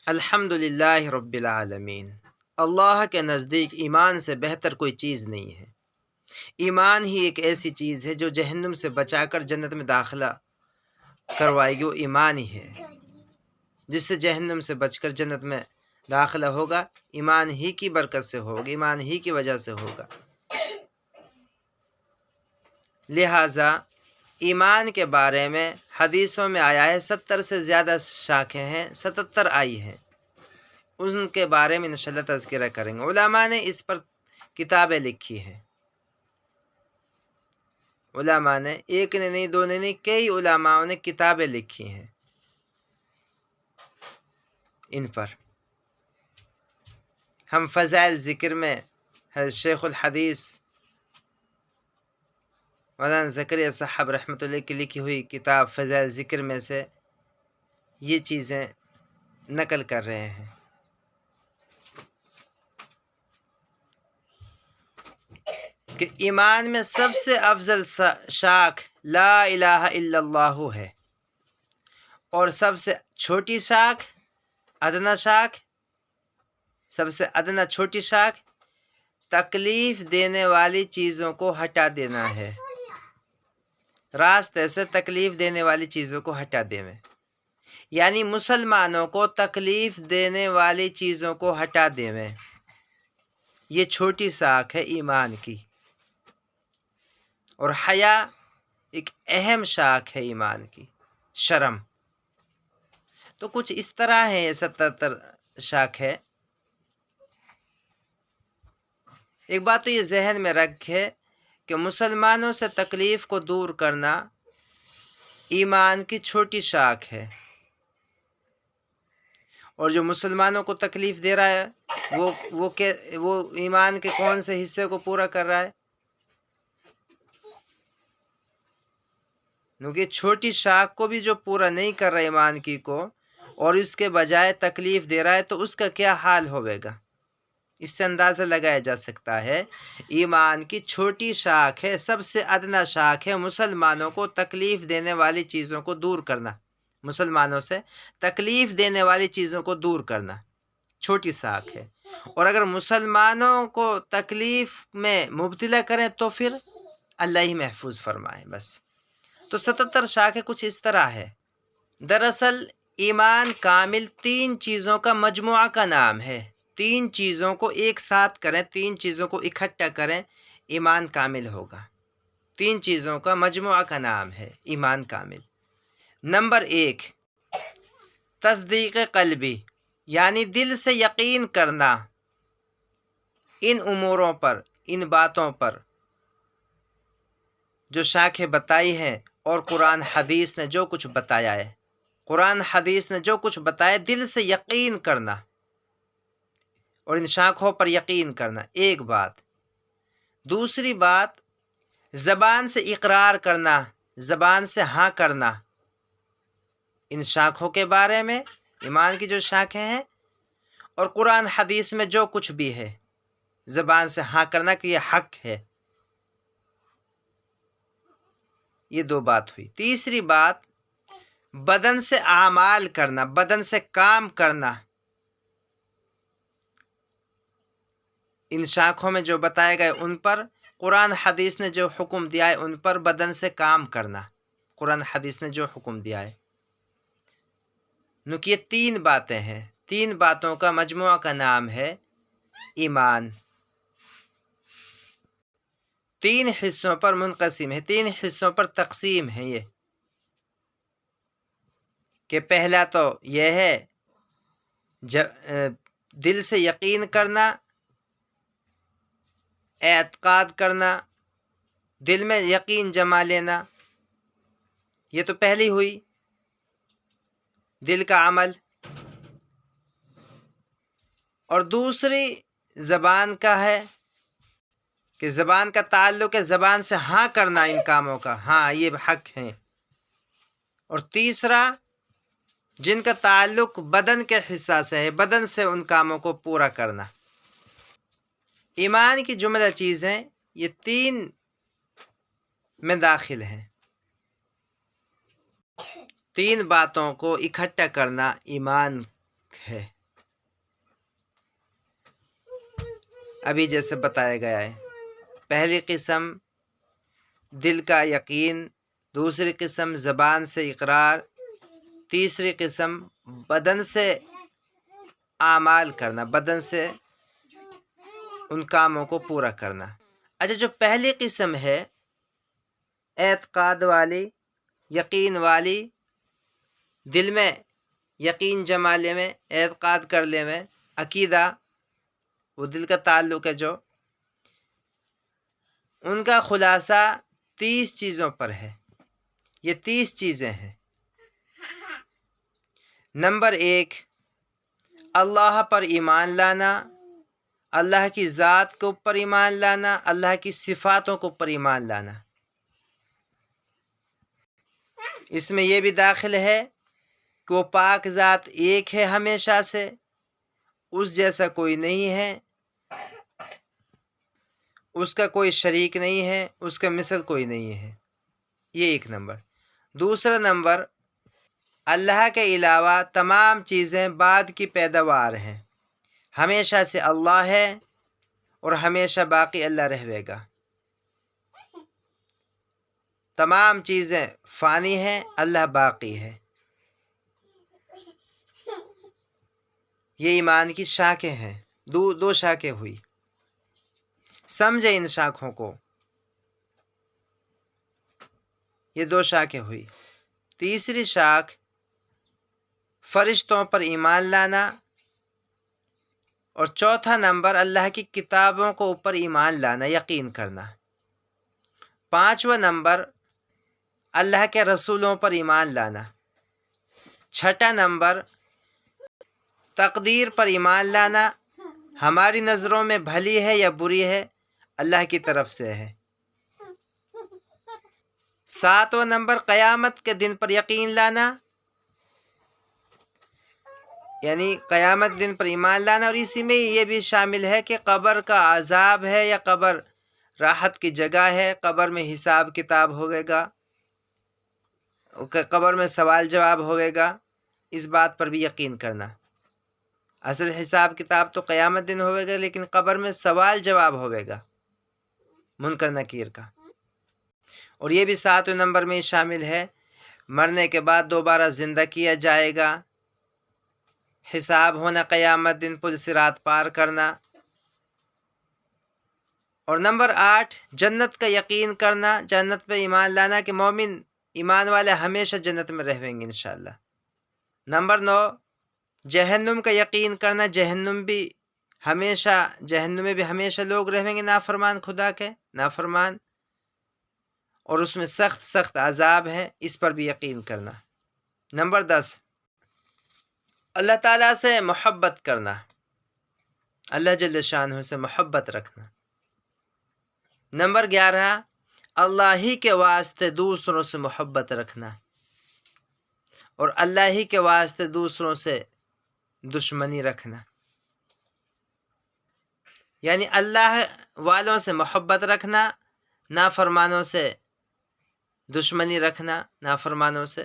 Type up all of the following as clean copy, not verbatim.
الحمدللہ رب العالمین۔ اللہ کے نزدیک ایمان سے بہتر کوئی چیز نہیں ہے۔ ایمان ہی ایک ایسی چیز ہے جو جہنم سے بچا کر جنت میں داخلہ کروائے گی، وہ ایمان ہی ہے۔ جس سے جہنم سے بچ کر جنت میں داخلہ ہوگا، ایمان ہی کی برکت سے ہوگا، ایمان ہی کی وجہ سے ہوگا۔ لہٰذا ایمان کے بارے میں حدیثوں میں آیا ہے، 70 سے زیادہ شاخیں ہیں، 77 آئی ہیں۔ ان کے بارے میں انشاءاللہ تذکرہ کریں گے۔ علماء نے اس پر کتابیں لکھی ہیں۔ علماء نے ایک نے نہیں، دو نے نہیں، کئی علماء نے کتابیں لکھی ہیں ان پر۔ ہم فضائل ذکر میں حضرت شیخ الحدیث مولانا زکریا صاحب رحمۃ اللہ کی لکھی ہوئی کتاب فضائل ذکر میں سے یہ چیزیں نقل کر رہے ہیں۔ کہ ایمان میں سب سے افضل شاخ لا الہ الا اللہ ہے، اور سب سے چھوٹی شاخ، ادنا شاخ، سب سے ادنا چھوٹی شاخ تکلیف دینے والی چیزوں کو ہٹا دینا ہے۔ راستے سے تکلیف دینے والی چیزوں کو ہٹا دینا، یعنی مسلمانوں کو تکلیف دینے والی چیزوں کو ہٹا دینا، یہ چھوٹی شاخ ہے ایمان کی۔ اور حیا ایک اہم شاخ ہے ایمان کی، شرم۔ تو کچھ اس طرح ہے، یہ 77 شاخ ہے۔ ایک بات تو یہ ذہن میں رکھے کہ مسلمانوں سے تکلیف کو دور کرنا ایمان کی چھوٹی شاخ ہے، اور جو مسلمانوں کو تکلیف دے رہا ہے وہ ایمان کے کون سے حصے کو پورا کر رہا ہے؟ کیونکہ چھوٹی شاخ کو بھی جو پورا نہیں کر رہا ایمان کی کو، اور اس کے بجائے تکلیف دے رہا ہے، تو اس کا کیا حال ہوئے گا؟ اس سے اندازہ لگایا جا سکتا ہے ایمان کی چھوٹی شاخ ہے، سب سے ادنا شاخ ہے مسلمانوں کو تکلیف دینے والی چیزوں کو دور کرنا، مسلمانوں سے تکلیف دینے والی چیزوں کو دور کرنا چھوٹی شاخ ہے۔ اور اگر مسلمانوں کو تکلیف میں مبتلا کریں تو پھر اللہ ہی محفوظ فرمائے بس۔ تو 77 شاخیں کچھ اس طرح ہے۔ دراصل ایمان کامل 3 چیزوں کا مجموعہ کا نام ہے۔ 3 چیزوں کو ایک ساتھ کریں، 3 چیزوں کو اکٹھا کریں، ایمان کامل ہوگا۔ 3 چیزوں کا مجموعہ کا نام ہے ایمان کامل۔ نمبر 1، تصدیق قلبی، یعنی دل سے یقین کرنا ان اموروں پر، ان باتوں پر جو شاخیں بتائی ہیں، اور قرآن حدیث نے جو کچھ بتایا ہے، قرآن حدیث نے جو کچھ بتایا، دل سے یقین کرنا اور ان شاخوں پر یقین کرنا، ایک بات۔ دوسری بات، زبان سے اقرار کرنا، زبان سے ہاں کرنا ان شاخوں کے بارے میں، ایمان کی جو شاخیں ہیں، اور قرآن حدیث میں جو کچھ بھی ہے زبان سے ہاں کرنا کہ یہ حق ہے۔ یہ 2 بات ہوئی۔ تیسری بات، بدن سے اعمال کرنا، بدن سے کام کرنا ان شاخوں میں جو بتائے گئے ان پر، قرآن حدیث نے جو حکم دیا ہے ان پر بدن سے کام کرنا، قرآن حدیث نے جو حکم دیا ہے۔ یہ 3 باتیں ہیں، 3 باتوں کا مجموعہ کا نام ہے ایمان۔ 3 حصوں پر منقسم ہے، 3 حصوں پر تقسیم ہے یہ۔ کہ پہلا تو یہ ہے دل سے یقین کرنا، اعتقاد کرنا، دل میں یقین جما لینا، یہ تو پہلی ہوئی دل کا عمل۔ اور دوسری زبان کا ہے کہ زبان کا تعلق ہے زبان سے ہاں کرنا ان کاموں کا، ہاں یہ حق ہیں۔ اور تیسرا جن کا تعلق بدن کے حصہ سے ہے، بدن سے ان کاموں کو پورا کرنا۔ ایمان کی جملہ چیزیں یہ 3 میں داخل ہیں۔ 3 باتوں کو اکٹھا کرنا ایمان ہے، ابھی جیسے بتایا گیا ہے۔ پہلی قسم دل کا یقین، دوسری قسم زبان سے اقرار، تیسری قسم بدن سے اعمال کرنا، بدن سے ان کاموں کو پورا کرنا۔ اچھا، جو پہلی قسم ہے اعتقاد والی، یقین والی، دل میں یقین جما لے میں، اعتقاد کر لے میں، عقیدہ وہ دل کا تعلق ہے جو، ان کا خلاصہ 30 چیزوں پر ہے۔ یہ 30 چیزیں ہیں۔ نمبر 1، اللہ پر ایمان لانا، اللہ کی ذات کے اوپر ایمان لانا، اللہ کی صفاتوں کے اوپر ایمان لانا۔ اس میں یہ بھی داخل ہے کہ وہ پاک ذات ایک ہے ہمیشہ سے، اس جیسا کوئی نہیں ہے، اس کا کوئی شریک نہیں ہے، اس کا مثل کوئی نہیں ہے۔ یہ ایک نمبر۔ دوسرا نمبر، اللہ کے علاوہ تمام چیزیں بعد کی پیداوار ہیں، ہمیشہ سے اللہ ہے اور ہمیشہ باقی اللہ رہے گا۔ تمام چیزیں فانی ہیں، اللہ باقی ہے۔ یہ ایمان کی شاخیں ہیں، دو شاخیں ہوئی، سمجھے ان شاخوں کو، یہ 2 شاخیں ہوئی۔ تیسری شاخ فرشتوں پر ایمان لانا، اور چوتھا نمبر اللہ کی کتابوں کو اوپر ایمان لانا، یقین کرنا۔ 5واں نمبر اللہ کے رسولوں پر ایمان لانا۔ 6واں نمبر تقدیر پر ایمان لانا، ہماری نظروں میں بھلی ہے یا بری ہے، اللہ کی طرف سے ہے۔ 7واں نمبر قیامت کے دن پر یقین لانا، یعنی قیامت دن پر ایمان لانا، اور اسی میں یہ بھی شامل ہے کہ قبر کا عذاب ہے یا قبر راحت کی جگہ ہے، قبر میں حساب کتاب ہوئے گا، قبر میں سوال جواب ہوئے گا، اس بات پر بھی یقین کرنا۔ اصل حساب کتاب تو قیامت دن ہوئے گا، لیکن قبر میں سوال جواب ہوئے گا منکر نکیر کا۔ اور یہ بھی 7ویں نمبر میں شامل ہے، مرنے کے بعد دوبارہ زندہ کیا جائے گا، حساب ہونا، قیامت دن پل صراط پار کرنا۔ اور نمبر 8 جنت کا یقین کرنا، جنت پہ ایمان لانا کہ مومن ایمان والے ہمیشہ جنت میں رہیں گے انشاءاللہ۔ نمبر 9 جہنم کا یقین کرنا، جہنم میں بھی ہمیشہ لوگ رہیں گے نافرمان خدا کے، نافرمان، اور اس میں سخت سخت عذاب ہے، اس پر بھی یقین کرنا۔ نمبر 10 اللہ تعالیٰ سے محبت کرنا، اللہ جل شانہ سے محبت رکھنا۔ نمبر 11 اللہ ہی کے واسطے دوسروں سے محبت رکھنا، اور اللہ ہی کے واسطے دوسروں سے دشمنی رکھنا، یعنی اللہ والوں سے محبت رکھنا، نافرمانوں سے دشمنی رکھنا، نافرمانوں سے،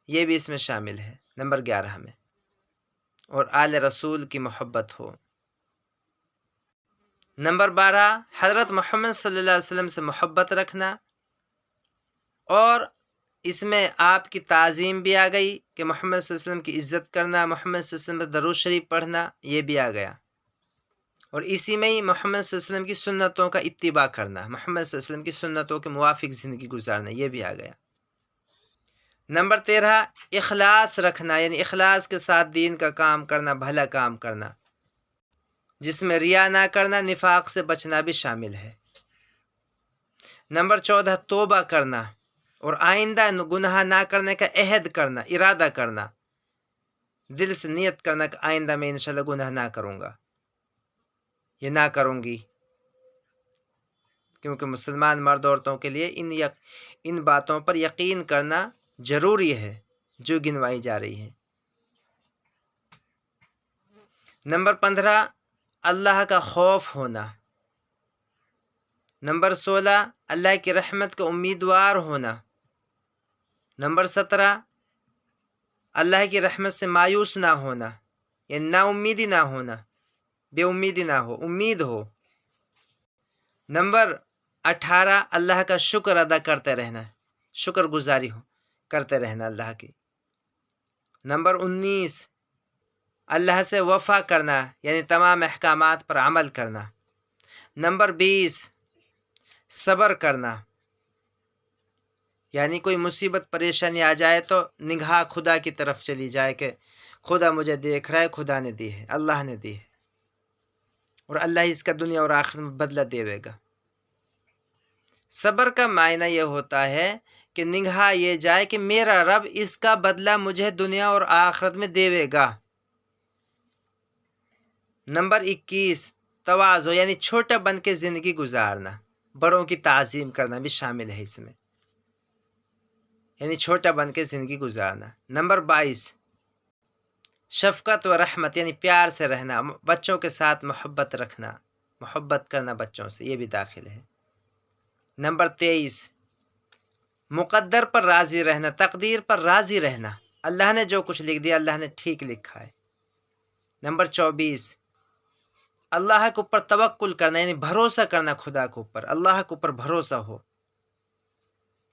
یہ بھی اس میں شامل ہے نمبر 11 میں۔ اور آل رسول کی محبت ہو۔ نمبر 12 حضرت محمد صلی اللہ علیہ وسلم سے محبت رکھنا، اور اس میں آپ کی تعظیم بھی آ گئی کہ محمد صلی اللہ علیہ وسلم کی عزت کرنا، محمد صلی اللہ علیہ وسلم پر درود شریف پڑھنا، یہ بھی آ گیا۔ اور اسی میں ہی محمد صلی اللہ علیہ وسلم کی سنتوں کا اتباع کرنا، محمد صلی اللہ علیہ وسلم کی سنتوں کے موافق زندگی گزارنا، یہ بھی آ گیا۔ نمبر 13 اخلاص رکھنا، یعنی اخلاص کے ساتھ دین کا کام کرنا، بھلا کام کرنا، جس میں ریا نہ کرنا، نفاق سے بچنا بھی شامل ہے۔ نمبر 14 توبہ کرنا، اور آئندہ گناہ نہ کرنے کا عہد کرنا، ارادہ کرنا، دل سے نیت کرنا کہ آئندہ میں انشاءاللہ گناہ نہ کروں گا، یہ نہ کروں گی، کیونکہ مسلمان مرد عورتوں کے لیے ان باتوں پر یقین کرنا ضروری ہے جو گنوائی جا رہی ہیں۔ نمبر 15 اللہ کا خوف ہونا۔ نمبر 16 اللہ کی رحمت کا امیدوار ہونا۔ نمبر 17 اللہ کی رحمت سے مایوس نہ ہونا۔ یعنی نا امیدی نہ ہونا، بے امیدی نہ ہو، امید ہو۔ نمبر 18 اللہ کا شکر ادا کرتے رہنا، شکر گزاری کرتے رہنا اللہ کی۔ نمبر 19 اللہ سے وفا کرنا، یعنی تمام احکامات پر عمل کرنا۔ نمبر 20 صبر کرنا، یعنی کوئی مصیبت پریشانی آ جائے تو نگاہ خدا کی طرف چلی جائے کہ خدا مجھے دیکھ رہا ہے، خدا نے دی ہے، اللہ نے دی ہے، اور اللہ اس کا دنیا اور آخرت میں بدلہ دے گا۔ صبر کا معنی یہ ہوتا ہے کہ نگاہ یہ جائے کہ میرا رب اس کا بدلہ مجھے دنیا اور آخرت میں دے گا۔ نمبر 21 تواضع، یعنی چھوٹا بن کے زندگی گزارنا، بڑوں کی تعظیم کرنا بھی شامل ہے اس میں، یعنی چھوٹا بن کے زندگی گزارنا۔ نمبر 22 شفقت و رحمت، یعنی پیار سے رہنا، بچوں کے ساتھ محبت رکھنا، محبت کرنا بچوں سے، یہ بھی داخل ہے۔ نمبر 23 مقدر پر راضی رہنا، تقدیر پر راضی رہنا، اللہ نے جو کچھ لکھ دیا اللہ نے ٹھیک لکھا ہے۔ نمبر 24 اللہ کے اوپر توکل کرنا، یعنی بھروسہ کرنا خدا کے اوپر، اللہ کے اوپر بھروسہ ہو۔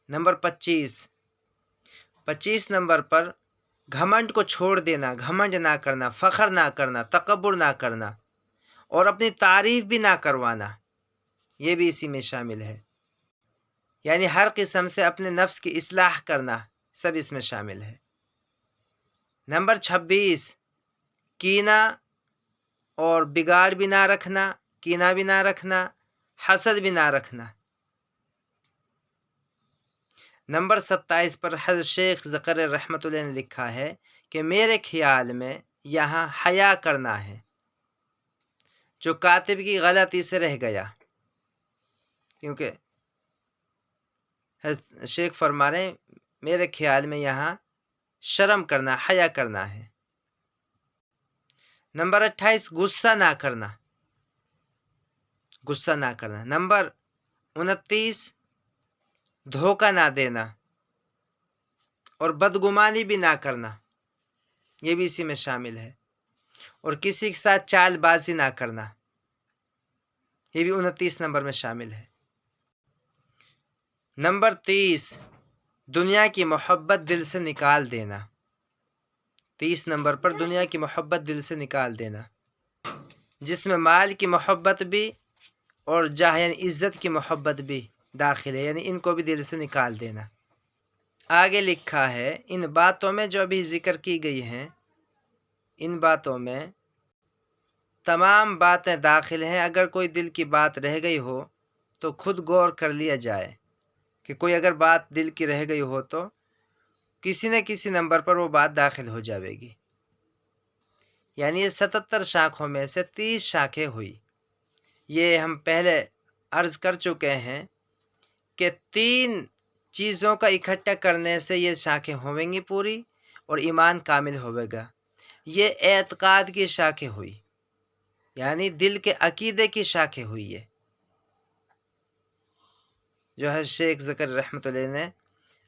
نمبر 25 نمبر پر گھمنڈ کو چھوڑ دینا، گھمنڈ نہ کرنا، فخر نہ کرنا، تکبر نہ کرنا، اور اپنی تعریف بھی نہ کروانا، یہ بھی اسی میں شامل ہے، یعنی ہر قسم سے اپنے نفس کی اصلاح کرنا، سب اس میں شامل ہے۔ نمبر 26 کینہ اور بگاڑ بھی نہ رکھنا، کینہ بھی نہ رکھنا، حسد بھی نہ رکھنا۔ نمبر 27 پر حضرت شیخ زکریا رحمۃ اللہ نے لکھا ہے کہ میرے خیال میں یہاں حیا کرنا ہے، جو کاتب کی غلطی سے رہ گیا، کیونکہ حضرت شیخ فرما رہے ہیں میرے خیال میں یہاں شرم کرنا، حیا کرنا ہے۔ نمبر 28 غصہ نہ کرنا، غصہ نہ کرنا۔ نمبر 29 دھوکہ نہ دینا اور بدگمانی بھی نہ کرنا، یہ بھی اسی میں شامل ہے، اور کسی کے ساتھ چال بازی نہ کرنا، یہ بھی 29 نمبر میں شامل ہے۔ نمبر 30 دنیا کی محبت دل سے نکال دینا، 30 نمبر پر دنیا کی محبت دل سے نکال دینا، جس میں مال کی محبت بھی اور جاہ یعنی عزت کی محبت بھی داخل ہے، یعنی ان کو بھی دل سے نکال دینا۔ آگے لکھا ہے ان باتوں میں جو ابھی ذکر کی گئی ہیں، ان باتوں میں تمام باتیں داخل ہیں، اگر کوئی دل کی بات رہ گئی ہو تو خود غور کر لیا جائے کہ کوئی اگر بات دل کی رہ گئی ہو تو کسی نہ کسی نمبر پر وہ بات داخل ہو جائے گی، یعنی یہ 77 شاخوں میں سے 30 شاخیں ہوئی۔ یہ ہم پہلے عرض کر چکے ہیں کہ 3 چیزوں کا اکٹھا کرنے سے یہ شاخیں ہویں گی پوری، اور ایمان کامل ہوئے گا۔ یہ اعتقاد کی شاخیں ہوئی، یعنی دل کے عقیدے کی شاخیں ہوئی، یہ جو ہے شیخ زکریا رحمۃ اللہ نے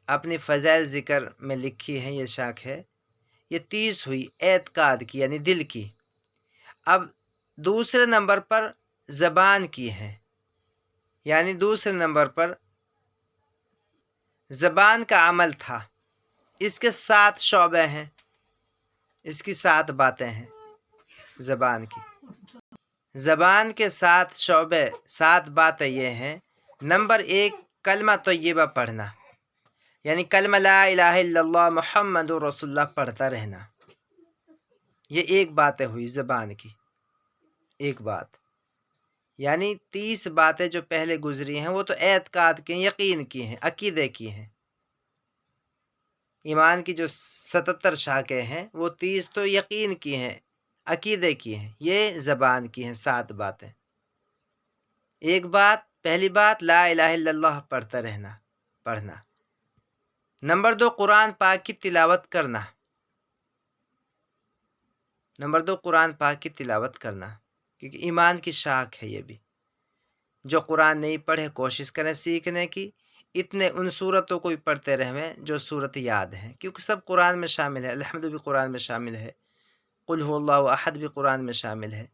اپنی فضائل ذکر میں لکھی ہیں، یہ شاخ ہے، یہ 30 ہوئی اعتقاد کی یعنی دل کی۔ اب دوسرے نمبر پر زبان کی ہے، یعنی دوسرے نمبر پر زبان کا عمل تھا، اس کے 7 شعبے ہیں، اس کی 7 باتیں ہیں زبان کی۔ زبان کے 7 شعبے، 7 باتیں یہ ہیں۔ نمبر 1 کلمہ طیبہ پڑھنا، یعنی کلمہ لا الہ الا اللہ محمد رسول اللہ پڑھتا رہنا، یہ ایک باتیں ہوئی زبان کی، ایک بات، یعنی 30 باتیں جو پہلے گزری ہیں وہ تو اعتقاد کی ہیں، یقین کی ہیں، عقیدے کی ہیں۔ ایمان کی جو 77 شاخیں ہیں وہ 30 تو یقین کی ہیں، عقیدے کی ہیں، یہ زبان کی ہیں 7 باتیں۔ ایک بات، پہلی بات لا الہ الا اللہ پڑھتا رہنا، پڑھنا۔ نمبر 2 قرآن پاک کی تلاوت کرنا، نمبر 2 قرآن پاک کی تلاوت کرنا، کیونکہ ایمان کی شاخ ہے یہ بھی۔ جو قرآن نہیں پڑھے کوشش کریں سیکھنے کی، اتنے ان صورتوں کو بھی پڑھتے رہیں جو صورت یاد ہیں، کیونکہ سب قرآن میں شامل ہے، الحمد بھی قرآن میں شامل ہے، قل هو اللہ احد بھی قرآن میں شامل ہے۔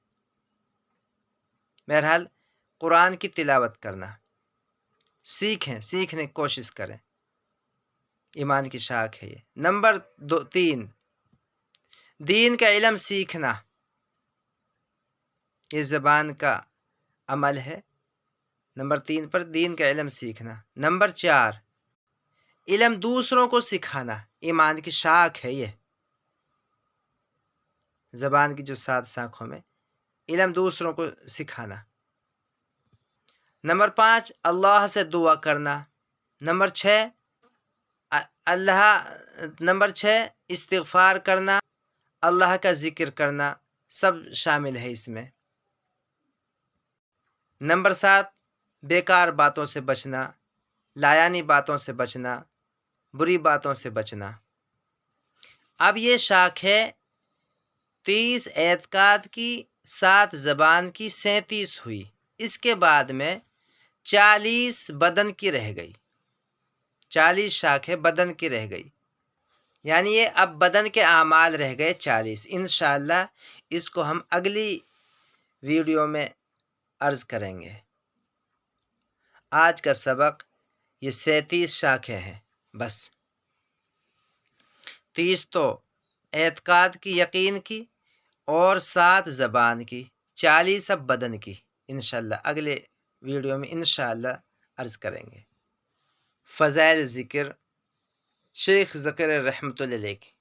بہرحال قرآن کی تلاوت کرنا سیکھنے کی کوشش کریں، ایمان کی شاخ ہے یہ۔ نمبر 3، دین کا علم سیکھنا، یہ زبان کا عمل ہے۔ نمبر 3 پر دین کا علم سیکھنا۔ نمبر 4، علم دوسروں کو سکھانا، ایمان کی شاخ ہے یہ، زبان کی جو 7 شاخوں میں علم دوسروں کو سکھانا۔ نمبر 5، اللہ سے دعا کرنا۔ نمبر 6 استغفار کرنا، اللہ کا ذکر کرنا، سب شامل ہے اس میں۔ نمبر 7، بیکار باتوں سے بچنا، لایانی باتوں سے بچنا، بری باتوں سے بچنا۔ اب یہ شاخ ہے 30 اعتقاد کی، 7 زبان کی، 37 ہوئی۔ اس کے بعد میں 40 بدن کی رہ گئی، 40 شاخیں بدن کی رہ گئی، یعنی یہ اب بدن کے اعمال رہ گئے 40۔ انشاءاللہ اس کو ہم اگلی ویڈیو میں عرض کریں گے۔ آج کا سبق یہ 37 شاخیں ہیں بس، 30 تو اعتقاد کی، یقین کی، اور 7 زبان کی، 40 اب بدن کی۔ انشاءاللہ اگلے ویڈیو میں انشاءاللہ عرض کریں گے۔ فضائل ذکر شیخ ذکر رحمۃ اللہ علیہ کی۔